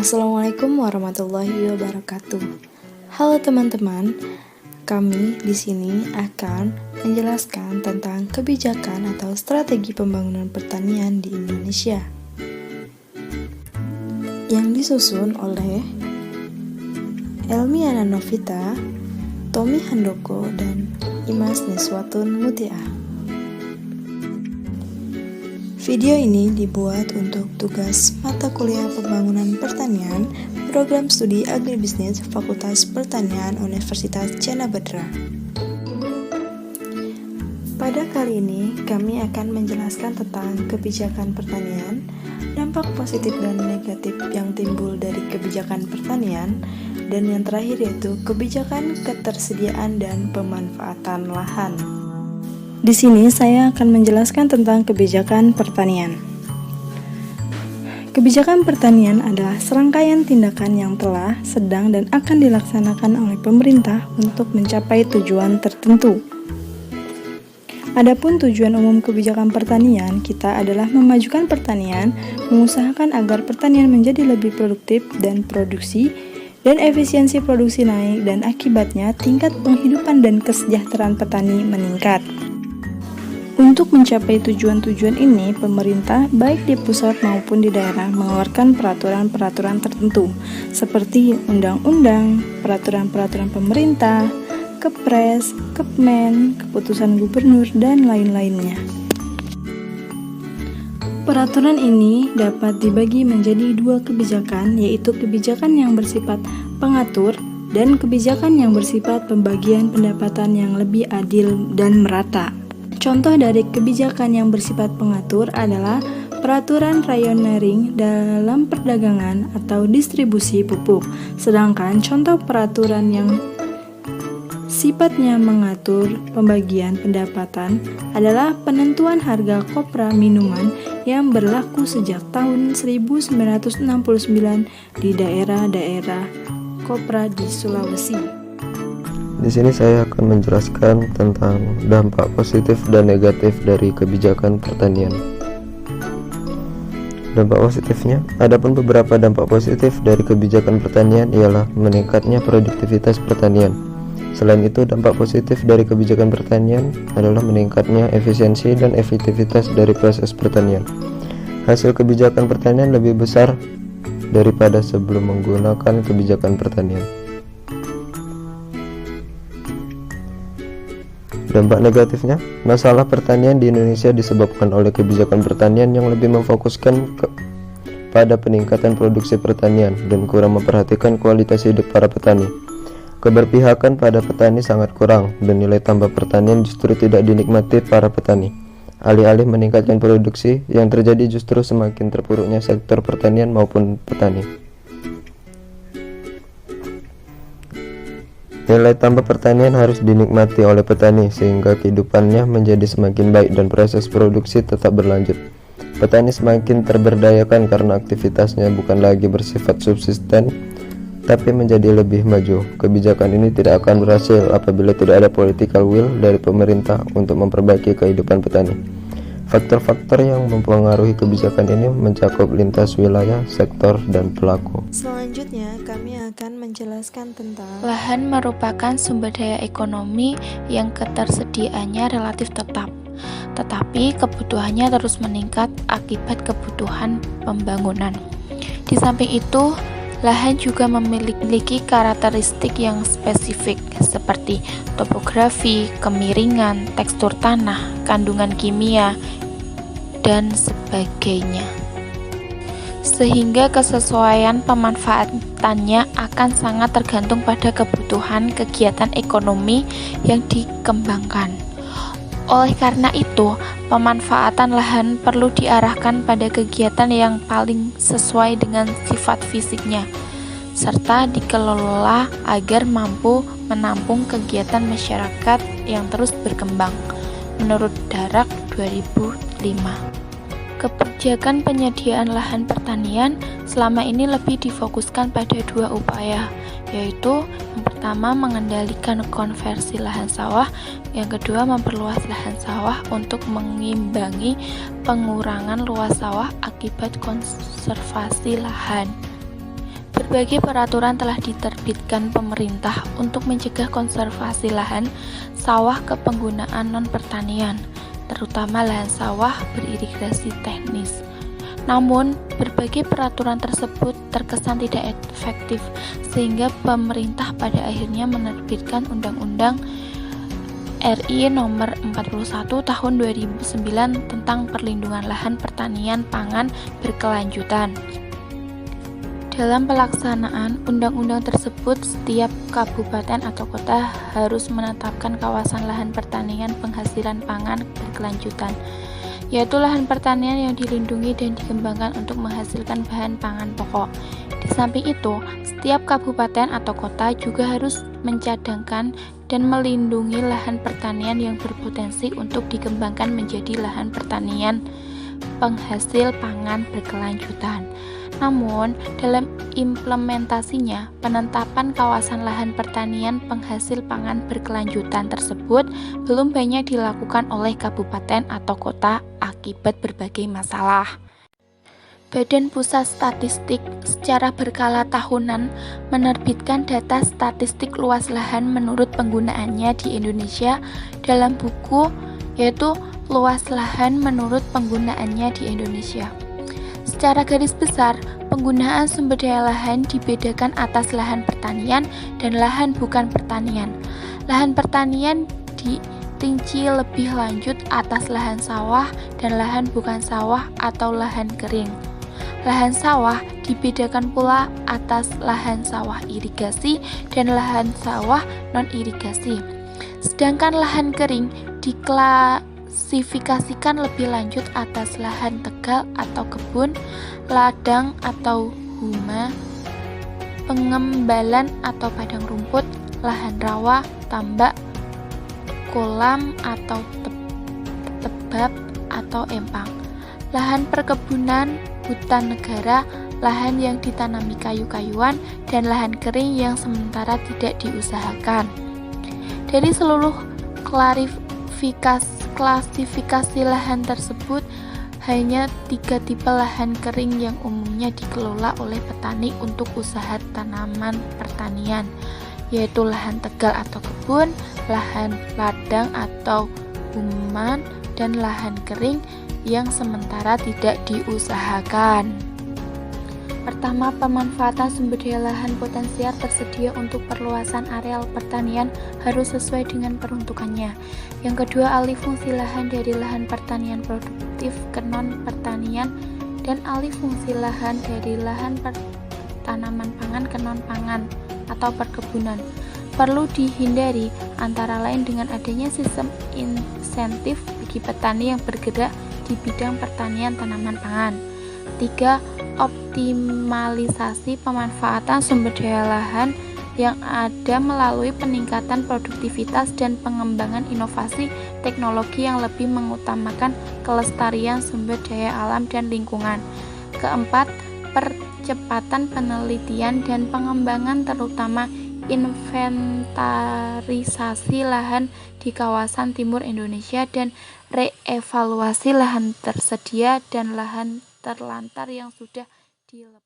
Assalamualaikum warahmatullahi wabarakatuh. Halo teman-teman, kami di sini akan menjelaskan tentang kebijakan atau strategi pembangunan pertanian di Indonesia yang disusun oleh Elmi Novita, Tommy Handoko, dan Imas Niswatun Mutiah. Video ini dibuat untuk tugas mata kuliah Pembangunan Pertanian, Program Studi Agribisnis Fakultas Pertanian Universitas Cendana Badra. Pada kali ini, kami akan menjelaskan tentang kebijakan pertanian, dampak positif dan negatif yang timbul dari kebijakan pertanian, dan yang terakhir yaitu kebijakan ketersediaan dan pemanfaatan lahan. Di sini saya akan menjelaskan tentang kebijakan pertanian. Kebijakan pertanian adalah serangkaian tindakan yang telah, sedang, dan akan dilaksanakan oleh pemerintah untuk mencapai tujuan tertentu. Adapun tujuan umum kebijakan pertanian kita adalah memajukan pertanian, mengusahakan agar pertanian menjadi lebih produktif dan produksi, dan efisiensi produksi naik, dan akibatnya tingkat penghidupan dan kesejahteraan petani meningkat. Untuk mencapai tujuan-tujuan ini, pemerintah baik di pusat maupun di daerah mengeluarkan peraturan-peraturan tertentu seperti undang-undang, peraturan-peraturan pemerintah, Kepres, Kepmen, keputusan gubernur, dan lain-lainnya. Peraturan ini dapat dibagi menjadi dua kebijakan, yaitu kebijakan yang bersifat pengatur dan kebijakan yang bersifat pembagian pendapatan yang lebih adil dan merata. Contoh dari kebijakan yang bersifat pengatur adalah peraturan rayoneering dalam perdagangan atau distribusi pupuk. Sedangkan contoh peraturan yang sifatnya mengatur pembagian pendapatan adalah penentuan harga kopra minuman yang berlaku sejak tahun 1969 di daerah-daerah kopra di Sulawesi. Di sini saya akan menjelaskan tentang dampak positif dan negatif dari kebijakan pertanian. Dampak positifnya, adapun beberapa dampak positif dari kebijakan pertanian ialah meningkatnya produktivitas pertanian. Selain itu, dampak positif dari kebijakan pertanian adalah meningkatnya efisiensi dan efektivitas dari proses pertanian. Hasil kebijakan pertanian lebih besar daripada sebelum menggunakan kebijakan pertanian. Dampak negatifnya, masalah pertanian di Indonesia disebabkan oleh kebijakan pertanian yang lebih memfokuskan pada peningkatan produksi pertanian dan kurang memperhatikan kualitas hidup para petani. Keberpihakan pada petani sangat kurang dan nilai tambah pertanian justru tidak dinikmati para petani. Alih-alih meningkatkan produksi, yang terjadi justru semakin terpuruknya sektor pertanian maupun petani. Nilai tambah pertanian harus dinikmati oleh petani sehingga kehidupannya menjadi semakin baik dan proses produksi tetap berlanjut. Petani semakin terberdayakan karena aktivitasnya bukan lagi bersifat subsisten tapi menjadi lebih maju. Kebijakan ini tidak akan berhasil apabila tidak ada political will dari pemerintah untuk memperbaiki kehidupan petani. Faktor-faktor yang mempengaruhi kebijakan ini mencakup lintas wilayah, sektor, dan pelaku. Selanjutnya, kami akan menjelaskan tentang lahan merupakan sumber daya ekonomi yang ketersediaannya relatif tetap, tetapi kebutuhannya terus meningkat akibat kebutuhan pembangunan. Di samping itu, lahan juga memiliki karakteristik yang spesifik seperti topografi, kemiringan, tekstur tanah, kandungan kimia, dan sebagainya. Sehingga kesesuaian pemanfaatannya akan sangat tergantung pada kebutuhan kegiatan ekonomi yang dikembangkan. Oleh karena itu, pemanfaatan lahan perlu diarahkan pada kegiatan yang paling sesuai dengan sifat fisiknya, serta dikelola agar mampu menampung kegiatan masyarakat yang terus berkembang. Menurut Darak 2005. Kebijakan penyediaan lahan pertanian selama ini lebih difokuskan pada dua upaya, yaitu yang pertama mengendalikan konversi lahan sawah, yang kedua memperluas lahan sawah untuk mengimbangi pengurangan luas sawah akibat konservasi lahan. Berbagai peraturan telah diterbitkan pemerintah untuk mencegah konservasi lahan sawah ke penggunaan non-pertanian, terutama lahan sawah beririgasi teknis. Namun, berbagai peraturan tersebut terkesan tidak efektif, sehingga pemerintah pada akhirnya menerbitkan Undang-Undang RI Nomor 41 Tahun 2009 tentang Perlindungan Lahan Pertanian Pangan Berkelanjutan. Dalam pelaksanaan undang-undang tersebut, setiap kabupaten atau kota harus menetapkan kawasan lahan pertanian penghasilan pangan berkelanjutan, yaitu lahan pertanian yang dilindungi dan dikembangkan untuk menghasilkan bahan pangan pokok. Di samping itu, setiap kabupaten atau kota juga harus mencadangkan dan melindungi lahan pertanian yang berpotensi untuk dikembangkan menjadi lahan pertanian penghasil pangan berkelanjutan. Namun, dalam implementasinya, penetapan kawasan lahan pertanian penghasil pangan berkelanjutan tersebut belum banyak dilakukan oleh kabupaten atau kota akibat berbagai masalah. Badan Pusat Statistik secara berkala tahunan menerbitkan data statistik luas lahan menurut penggunaannya di Indonesia dalam buku yaitu Luas Lahan Menurut Penggunaannya di Indonesia. Secara garis besar, penggunaan sumber daya lahan dibedakan atas lahan pertanian dan lahan bukan pertanian. Lahan pertanian dirinci lebih lanjut atas lahan sawah dan lahan bukan sawah atau lahan kering. Lahan sawah dibedakan pula atas lahan sawah irigasi dan lahan sawah non-irigasi. Sedangkan lahan kering diklasifikasikan lebih lanjut atas lahan tegal atau kebun, ladang atau huma, pengembalan atau padang rumput, lahan rawa, tambak, kolam atau tebab atau empang, lahan perkebunan, hutan negara, lahan yang ditanami kayu-kayuan, dan lahan kering yang sementara tidak diusahakan. Dari seluruh klasifikasi lahan tersebut, hanya 3 tipe lahan kering yang umumnya dikelola oleh petani untuk usaha tanaman pertanian, yaitu lahan tegal atau kebun, lahan ladang atau human, dan lahan kering yang sementara tidak diusahakan. Pertama, pemanfaatan sumber daya lahan potensial tersedia untuk perluasan areal pertanian harus sesuai dengan peruntukannya. Yang kedua, alih fungsi lahan dari lahan pertanian produktif ke non-pertanian, dan alih fungsi lahan dari lahan tanaman pangan ke non-pangan atau perkebunan. Perlu dihindari antara lain dengan adanya sistem insentif bagi petani yang bergerak di bidang pertanian tanaman pangan. 3. Optimalisasi pemanfaatan sumber daya lahan yang ada melalui peningkatan produktivitas dan pengembangan inovasi teknologi yang lebih mengutamakan kelestarian sumber daya alam dan lingkungan. Keempat, percepatan penelitian dan pengembangan terutama inventarisasi lahan di kawasan timur Indonesia dan reevaluasi lahan tersedia dan lahan terlantar yang sudah dilepas.